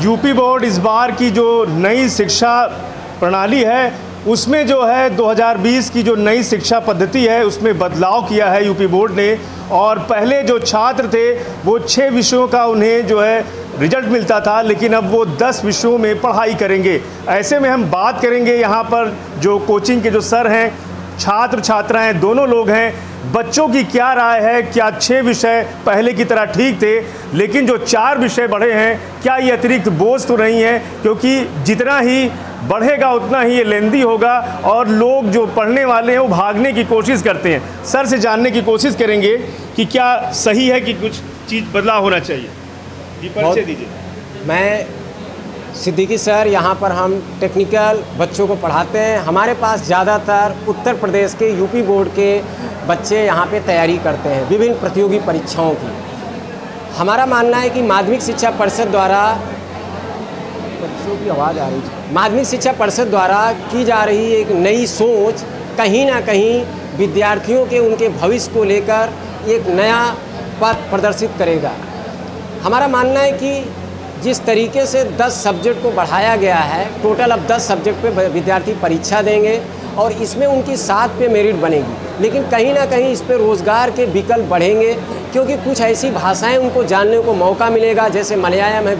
UP board इस बार की जो नई शिक्षा प्रणाली है उसमें जो है 2020 की जो नई शिक्षा पद्धति है उसमें बदलाव किया है यूपी बोर्ड ने। और पहले जो छात्र थे वो 6 विषयों का उन्हें जो है रिजल्ट मिलता था, लेकिन अब वो 10 विषयों में पढ़ाई करेंगे। ऐसे में हम बात करेंगे यहाँ पर जो कोचिंग के जो सर हैं, छात्र छात्राएं दोनों लोग हैं, बच्चों की क्या राय है। क्या 6 विषय पहले की तरह ठीक थे, लेकिन जो 4 विषय बढ़े हैं क्या ये अतिरिक्त बोझ तो नहीं है? क्योंकि जितना ही बढ़ेगा उतना ही ये लेंदी होगा और लोग जो पढ़ने वाले हैं वो भागने की कोशिश करते हैं। सर से जानने की कोशिश करेंगे कि क्या सही है कि कुछ चीज़ बदलाव होना चाहिए। जी, परिचय दीजिए। मैं सिद्दीकी सर, यहाँ पर हम टेक्निकल बच्चों को पढ़ाते हैं। हमारे पास ज़्यादातर उत्तर प्रदेश के यूपी बोर्ड के बच्चे यहाँ पे तैयारी करते हैं विभिन्न प्रतियोगी परीक्षाओं की। हमारा मानना है कि माध्यमिक शिक्षा परिषद द्वारा माध्यमिक शिक्षा परिषद द्वारा की जा रही एक नई सोच कहीं ना कहीं विद्यार्थियों के उनके भविष्य को लेकर एक नया पथ प्रदर्शित करेगा। हमारा मानना है कि जिस तरीके से 10 सब्जेक्ट को बढ़ाया गया है, टोटल अब 10 सब्जेक्ट पे विद्यार्थी परीक्षा देंगे और इसमें उनकी 7 पे मेरिट बनेगी, लेकिन कहीं ना कहीं इस पे रोज़गार के विकल्प बढ़ेंगे क्योंकि कुछ ऐसी भाषाएं उनको जानने को मौका मिलेगा, जैसे मलयालम है,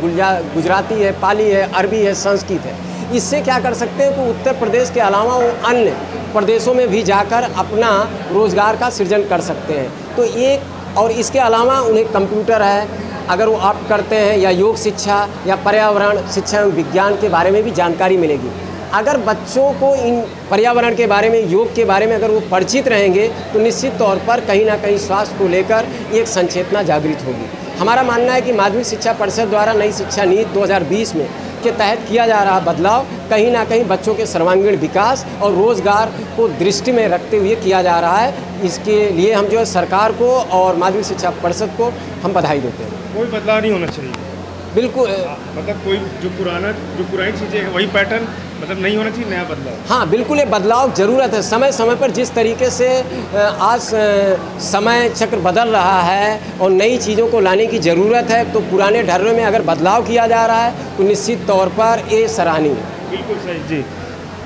गुजराती है, पाली है, अरबी है, संस्कृत है। इससे क्या कर सकते हैं कि उत्तर प्रदेश के अलावा वो अन्य प्रदेशों में भी जाकर अपना रोज़गार का सृजन कर सकते हैं। तो एक और इसके अलावा उन्हें कंप्यूटर है, अगर वो ऑप्ट करते हैं, या योग शिक्षा या पर्यावरण शिक्षा एवं विज्ञान के बारे में भी जानकारी मिलेगी। अगर बच्चों को इन पर्यावरण के बारे में, योग के बारे में अगर वो परिचित रहेंगे तो निश्चित तौर पर कहीं ना कहीं स्वास्थ्य को लेकर एक संचेतना जागृत होगी। हमारा मानना है कि माध्यमिक शिक्षा परिषद द्वारा नई शिक्षा नीति 2020 में के तहत किया जा रहा बदलाव कहीं ना कहीं बच्चों के सर्वांगीण विकास और रोज़गार को दृष्टि में रखते हुए किया जा रहा है। इसके लिए हम जो है सरकार को और माध्यमिक शिक्षा परिषद को हम बधाई देते हैं। कोई बदलाव नहीं होना चाहिए, बिल्कुल। मतलब कोई जो पुरानी चीज़ें हैं वही पैटर्न, मतलब नहीं होना चाहिए, नया बदलाव। हाँ, बिल्कुल, ये बदलाव ज़रूरत है। समय समय पर जिस तरीके से आज समय चक्र बदल रहा है और नई चीज़ों को लाने की ज़रूरत है, तो पुराने ढर्रे में अगर बदलाव किया जा रहा है तो निश्चित तौर पर ये सराहनीय है। बिल्कुल सही। जी,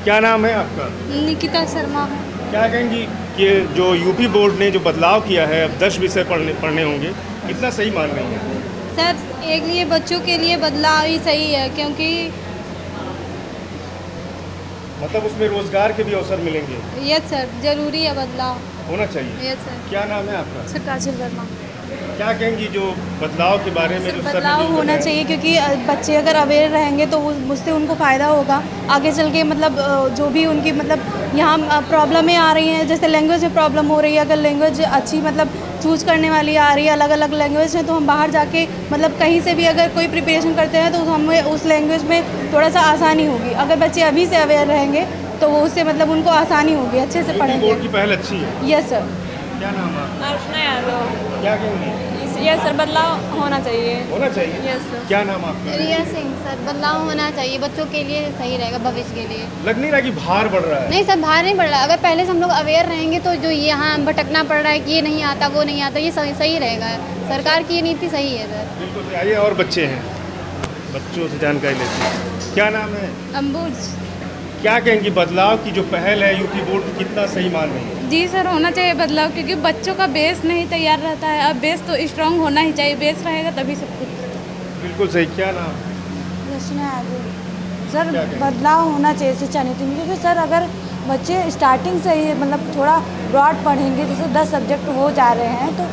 क्या नाम है आपका? निकिता शर्मा। क्या कहेंगी कि जो यूपी बोर्ड ने जो बदलाव किया है, अब 10 विषय पढ़ने होंगे, कितना सही मान रही हैं? सर, एक लिए बच्चों के लिए बदलाव ही सही है, क्योंकि मतलब उसमें रोजगार के भी अवसर मिलेंगे। यस सर, जरूरी है, बदलाव होना चाहिए। Yes sir. क्या नाम है आपका? सर, काजल वर्मा। क्या कहेंगी जो बदलाव के बारे में? जो बदलाव होना चाहिए, क्योंकि बच्चे अगर अवेयर रहेंगे तो मुझसे उनको फ़ायदा होगा आगे चल के। मतलब जो भी उनकी मतलब यहाँ प्रॉब्लमें आ रही हैं, जैसे लैंग्वेज में प्रॉब्लम हो रही है, अगर लैंग्वेज अच्छी मतलब चूज़ करने वाली आ रही है, अलग अलग लैंग्वेज है, तो हम बाहर जाके मतलब कहीं से भी अगर कोई प्रिपरेशन करते हैं तो हमें उस लैंग्वेज में थोड़ा सा आसानी होगी। अगर बच्चे अभी से अवेयर रहेंगे तो वो उससे मतलब उनको आसानी होगी, अच्छे से पढ़ेंगे। बोर्ड की पहल अच्छी है। Yes sir. क्या नाम है? अर्चना यादव। क्या कहेंगी? यस सर, बदलाव होना चाहिए। होना चाहिए। Yes sir. क्या नाम आपका? रिया सिंह। सर, बदलाव होना चाहिए, बच्चों के लिए सही रहेगा, भविष्य के लिए। लग नहीं रहा कि भार बढ़ रहा है? नहीं सर, भार नहीं बढ़ रहा। अगर पहले से हम लोग अवेयर रहेंगे तो जो यहाँ भटकना पड़ रहा है कि ये नहीं आता, वो नहीं आता, ये सही रहेगा। सरकार की ये नीति सही है सर। बिल्कुल। आइए, और बच्चे हैं, बच्चों से जानकारी लेते हैं। क्या नाम है? अम्बुज। क्या कहेंगी बदलाव की जो पहल है यूपी बोर्ड की, कितना सही मान रही है? जी सर, होना चाहिए बदलाव, क्योंकि बच्चों का बेस नहीं तैयार रहता है। अब बेस तो स्ट्रांग होना ही चाहिए, बेस रहेगा तभी सब कुछ। बिल्कुल सही। क्या नाम? रचना यादव। सर, बदलाव होना चाहिए शिक्षा नीति में, क्योंकि सर अगर बच्चे स्टार्टिंग से ही मतलब थोड़ा ब्रॉड पढ़ेंगे, जैसे 10 सब्जेक्ट हो जा रहे हैं, तो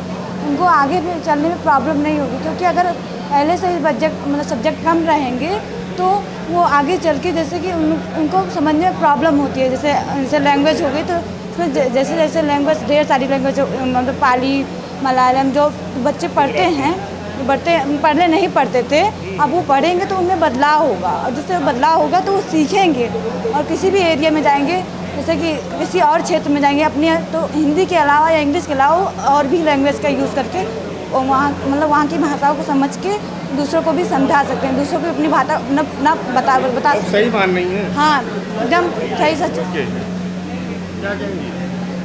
उनको आगे भी चलने में प्रॉब्लम नहीं होगी। क्योंकि अगर पहले से ही सब्जेक्ट कम रहेंगे तो वो आगे चल के जैसे कि उनको समझने में प्रॉब्लम होती है। जैसे लैंग्वेज हो गई, तो उसमें जैसे जैसे लैंग्वेज, ढेर सारी लैंग्वेज, मतलब पाली, मलयालम जो बच्चे पढ़ते हैं, पहले नहीं पढ़ते थे, अब वो पढ़ेंगे तो उनमें बदलाव होगा, और जिससे बदलाव होगा तो वो सीखेंगे और किसी भी एरिया में जाएंगे, जैसे कि किसी और क्षेत्र में जाएंगे अपने, तो हिंदी के अलावा या इंग्लिश के अलावा और भी लैंग्वेज का यूज़ करके और वहाँ की भाषाओं को समझ के दूसरों को भी समझा सकते हैं, दूसरों को अपनी भाषा ना बता सही मान नहीं है। हाँ, एकदम सही, सच। क्या कहेंगी?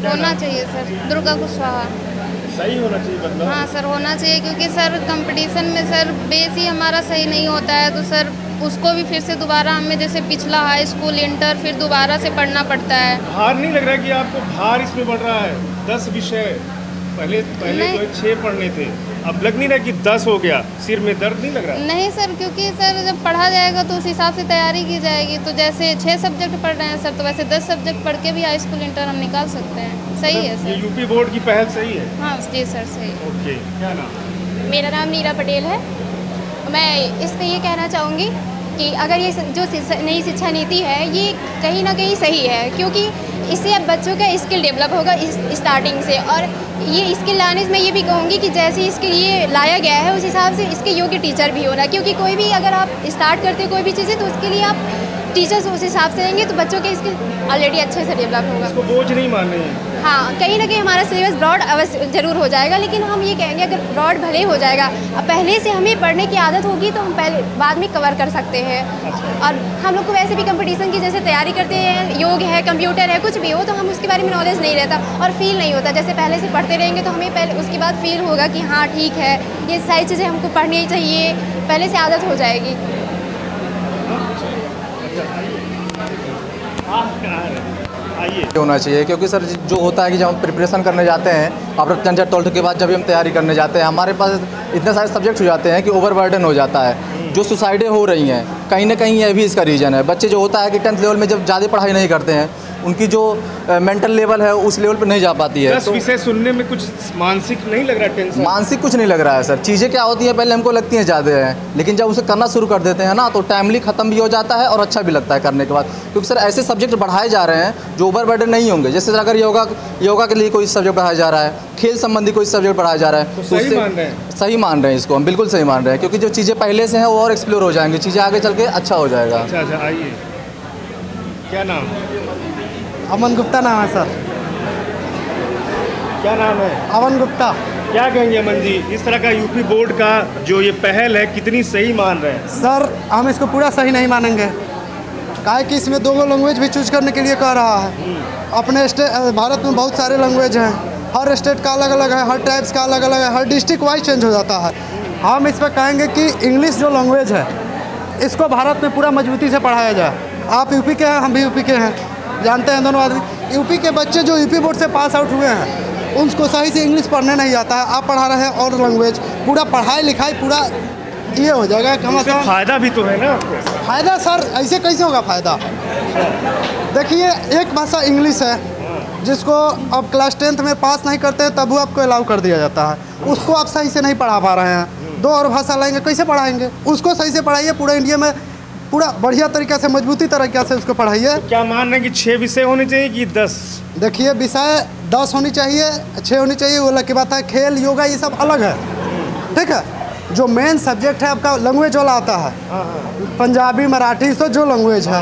होना चाहिए सर। दुर्गा कुशवाहा। सही होना चाहिए बदलाव। हाँ सर, होना चाहिए, क्योंकि सर कंपटीशन में सर बेस ही हमारा सही नहीं होता है, तो सर उसको भी फिर से दोबारा हमें जैसे पिछला हाई स्कूल इंटर फिर दोबारा से पढ़ना पड़ता है। भार नहीं लग रहा है कि आपको भार इसमें बढ़ रहा है? 10 विषय पहले जो है 6 पढ़ने थे, अब लग नहीं रहा कि 10 हो गया, सिर में दर्द नहीं लग रहा? नहीं सर, क्योंकि सर जब पढ़ा जाएगा तो उस हिसाब से तैयारी की जाएगी, तो जैसे 6 सब्जेक्ट पढ़ रहे हैं सर, तो वैसे 10 सब्जेक्ट पढ़ के भी हाई स्कूल इंटर हम निकाल सकते हैं। सही है ये सर। यूपी बोर्ड की पहल सही है? हाँ जी सर, सही। ओके, क्या नाम? मेरा नाम नीरा पटेल है। मैं इस पर ये कहना चाहूँगी कि अगर ये जो नई शिक्षा नीति है ये कहीं ना कहीं सही है, क्योंकि इससे अब बच्चों का स्किल डेवलप होगा इस स्टार्टिंग से, और ये स्किल लाने से मैं ये भी कहूँगी कि जैसे इसके लिए लाया गया है उस हिसाब से इसके योग्य टीचर भी होना, क्योंकि कोई भी अगर आप स्टार्ट करते कोई भी चीज़ें तो उसके लिए आप टीचर्स उस हिसाब से रहेंगे तो बच्चों के स्किल ऑलरेडी अच्छे से डेवलप होगा। इसको बोझ नहीं मानना है। हाँ, कहीं ना कहीं हमारा सिलेबस ब्रॉड अवश्य ज़रूर हो जाएगा, लेकिन हम ये कहेंगे अगर ब्रॉड भले हो जाएगा, अब पहले से हमें पढ़ने की आदत होगी तो हम पहले बाद में कवर कर सकते हैं। और हम लोग को वैसे भी कंपटीशन की जैसे तैयारी करते हैं, योग है, कंप्यूटर है, कुछ भी हो तो हम उसके बारे में नॉलेज नहीं रहता और फील नहीं होता। जैसे पहले से पढ़ते रहेंगे तो हमें पहले उसके बाद फील होगा कि हाँ ठीक है, ये सारी चीज़ें हमको पढ़नी चाहिए, पहले से आदत हो जाएगी। होना चाहिए, क्योंकि सर जो होता है कि जब हम प्रिपरेशन करने जाते हैं आफ्टर 10 12th के बाद जब हम तैयारी करने जाते हैं, हमारे पास इतने सारे सब्जेक्ट हो जाते हैं कि ओवरबर्डन हो जाता है। जो सुसाइडें हो रही हैं कहीं ना कहीं ये भी इसका रीज़न है। बच्चे जो होता है कि 10th लेवल में जब ज़्यादा पढ़ाई नहीं करते हैं, उनकी जो मेंटल लेवल है उस लेवल पर नहीं जा पाती है। 10 विषय सुनने में कुछ मानसिक नहीं लग रहा? टेंशन मानसिक कुछ नहीं लग रहा है सर। चीज़ें क्या होती हैं पहले हमको लगती हैं ज़्यादा है, लेकिन जब उसे करना शुरू कर देते हैं ना तो टाइमली ख़त्म भी हो जाता है और अच्छा भी लगता है करने के बाद, क्योंकि सर ऐसे सब्जेक्ट बढ़ाए जा रहे हैं जो ओवरबर्डन नहीं होंगे। जैसे अगर योगा के लिए कोई सब्जेक्ट पढ़ाया जा रहा है, खेल संबंधी कोई सब्जेक्ट पढ़ाया जा रहा है, तो सही मान रहे हैं? सही मान रहे हैं, इसको हम बिल्कुल सही मान रहे हैं, क्योंकि जो चीज़ें पहले से हैं वो और एक्सप्लोर हो जाएंगी, चीज़ें आगे चल के अच्छा हो जाएगा। अच्छा, आइए, क्या नाम? अमन गुप्ता नाम है सर। क्या नाम है? अमन गुप्ता। क्या कहेंगे अमन जी, इस तरह का यूपी बोर्ड का जो ये पहल है कितनी सही मान रहे हैं? सर हम इसको पूरा सही नहीं मानेंगे, काहे कि इसमें 2 लैंग्वेज भी चूज करने के लिए कह रहा है। अपने भारत में बहुत सारे लैंग्वेज हैं, हर स्टेट का अलग अलग है, हर टाइप्स का अलग अलग है, हर डिस्ट्रिक्ट वाइज चेंज हो जाता है। हम इस पर कहेंगे कि इंग्लिश जो लैंग्वेज है इसको भारत में पूरा मजबूती से पढ़ाया जाए। आप यूपी के हैं, हम भी यूपी के हैं, जानते हैं दोनों आदमी। यूपी के बच्चे जो यूपी बोर्ड से पास आउट हुए हैं उनको सही से इंग्लिश पढ़ने नहीं आता है, आप पढ़ा रहे हैं और लैंग्वेज, पूरा पढ़ाई लिखाई पूरा ये हो जाएगा। कम से कम फ़ायदा भी तो है ना आपको? फ़ायदा सर ऐसे कैसे होगा फ़ायदा? देखिए एक भाषा इंग्लिश है जिसको अब क्लास 10th में पास नहीं करते तब वो आपको अलाउ कर दिया जाता है, उसको आप सही से नहीं पढ़ा पा रहे हैं। 2 और भाषा लाएंगे, कैसे पढ़ाएंगे? उसको सही से पढ़ाइए, पूरा इंडिया में पूरा बढ़िया तरीक़े से मजबूती तरीक़े से उसको पढ़ाइए। तो क्या मान रहे हैं कि 6 विषय होने चाहिए कि 10? देखिए विषय 10 होनी चाहिए, 6 होनी चाहिए, वो अलग की बात है। खेल योगा ये सब अलग है, ठीक है। जो मेन सब्जेक्ट है आपका लैंग्वेज वाला आता है, पंजाबी मराठी सब जो लैंग्वेज है,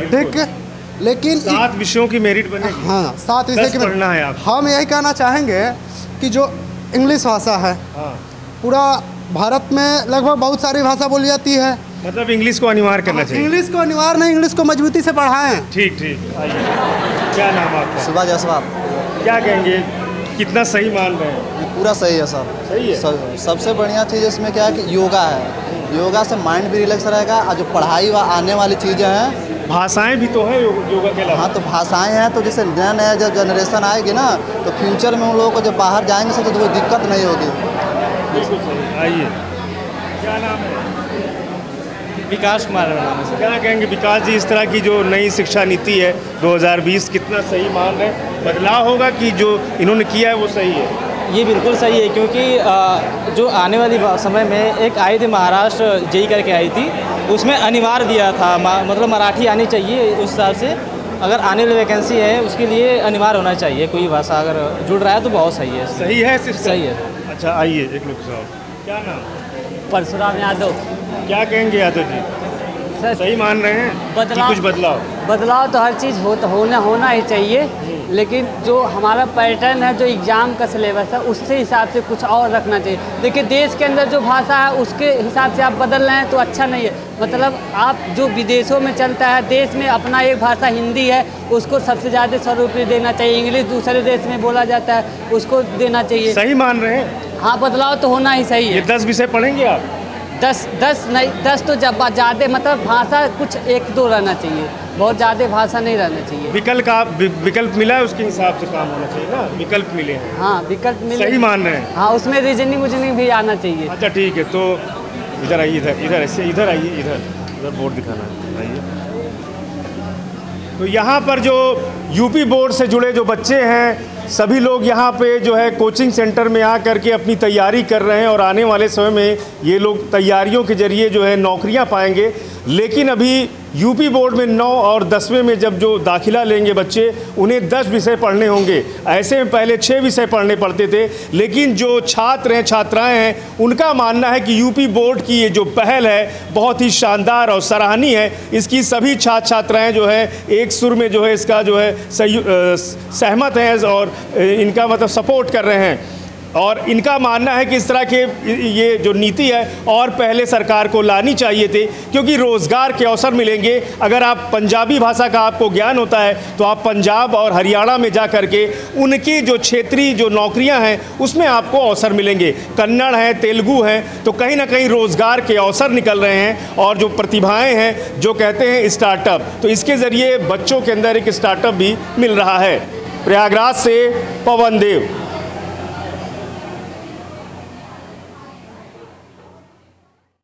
ठीक है। लेकिन 7 विषयों की मेरिट बनेगी। हाँ, 7 विषय की पढ़ना है आप। हम यही कहना चाहेंगे कि जो इंग्लिश भाषा है पूरा भारत में लगभग बहुत सारी भाषा बोली जाती है, मतलब इंग्लिश को अनिवार्य करना चाहिए। इंग्लिश को अनिवार्य नहीं, इंग्लिश को मजबूती से पढ़ाएं। ठीक, आइए, क्या नाम आपका? सुबह जसवाल। क्या कहेंगे, कितना सही मान रहे हैं? ये पूरा सही है सर। सही है। सबसे बढ़िया चीज़ इसमें क्या है कि योगा है, योगा से माइंड भी रिलैक्स रहेगा और जो पढ़ाई व आने वाली चीज़ें हैं, भाषाएं भी तो हैं योगा के अलावा। हाँ, तो भाषाएं हैं, तो जैसे नया जब जनरेशन आएगी ना तो फ्यूचर में उन लोगों को जब बाहर जाएंगे सर तो कोई दिक्कत नहीं होगी। बिल्कुल सही। आइए, क्या नाम है? विकास कुमार नाम है। क्या कहेंगे विकास जी, इस तरह की जो नई शिक्षा नीति है 2020 कितना सही मान रहे हैं? बदलाव होगा कि जो इन्होंने किया है वो सही है? ये बिल्कुल सही है, क्योंकि जो आने वाली समय में एक आई थी महाराष्ट्र जेई करके आई थी, उसमें अनिवार्य दिया था, मतलब मराठी आनी चाहिए। उस हिसाब से अगर आने वाली वैकेंसी है उसके लिए अनिवार्य होना चाहिए, कोई भाषा अगर जुड़ रहा है तो बहुत सही है। सही है सिस्टम? सही है। अच्छा, आइए एक लोग साहब, क्या नाम? परशुराम यादव। क्या कहेंगे यादव जी, सही मान रहे हैं कि कुछ बदलाव तो हर चीज़ होना ही चाहिए, लेकिन जो हमारा पैटर्न है, जो एग्ज़ाम का सिलेबस है, उससे हिसाब से कुछ और रखना चाहिए। देखिए देश के अंदर जो भाषा है उसके हिसाब से आप बदल रहे हैं तो अच्छा नहीं है। मतलब आप जो विदेशों में चलता है, देश में अपना एक भाषा हिंदी है, उसको सबसे ज़्यादा स्वरूप देना चाहिए। इंग्लिश दूसरे देश में बोला जाता है, उसको देना चाहिए। सही मान रहे हैं? हाँ, बदलाव तो होना ही सही है। ये 10 विषय पढ़ेंगे आप? 10 नहीं, 10 तो जब ज़्यादा मतलब भाषा कुछ 1-2 रहना चाहिए, बहुत ज़्यादा भाषा नहीं रहना चाहिए। विकल्प मिला है, उसके हिसाब से काम होना चाहिए ना, विकल्प मिले हैं। हाँ, विकल्प मिले। सही मान रहे हैं? हाँ, उसमें रीजनिंग भी आना चाहिए। अच्छा ठीक है, तो इधर आइए, इधर आइए, इधर बोर्ड दिखाना है, आइए। तो यहाँ पर जो यूपी बोर्ड से जुड़े जो बच्चे हैं, सभी लोग यहाँ पे जो है कोचिंग सेंटर में आकर के अपनी तैयारी कर रहे हैं और आने वाले समय में ये लोग तैयारियों के जरिए जो है नौकरियाँ पाएंगे। लेकिन अभी यूपी बोर्ड में 9 और 10वें में जब जो दाखिला लेंगे बच्चे, उन्हें 10 विषय पढ़ने होंगे। ऐसे में पहले 6 विषय पढ़ने पड़ते थे, लेकिन जो छात्र हैं, छात्राएं हैं, उनका मानना है कि यूपी बोर्ड की ये जो पहल है बहुत ही शानदार और सराहनीय है। इसकी सभी छात्र छात्राएँ जो है एक सुर में जो है इसका जो है सहमत हैं और इनका मतलब सपोर्ट कर रहे हैं। और इनका मानना है कि इस तरह के ये जो नीति है और पहले सरकार को लानी चाहिए थी, क्योंकि रोज़गार के अवसर मिलेंगे। अगर आप पंजाबी भाषा का आपको ज्ञान होता है तो आप पंजाब और हरियाणा में जा कर के उनकी जो क्षेत्रीय जो नौकरियां हैं उसमें आपको अवसर मिलेंगे। कन्नड़ है, तेलुगु है, तो कहीं ना कहीं रोज़गार के अवसर निकल रहे हैं। और जो प्रतिभाएँ हैं, जो कहते हैं स्टार्टअप, तो इसके ज़रिए बच्चों के अंदर एक स्टार्टअप भी मिल रहा है। प्रयागराज से पवन देव।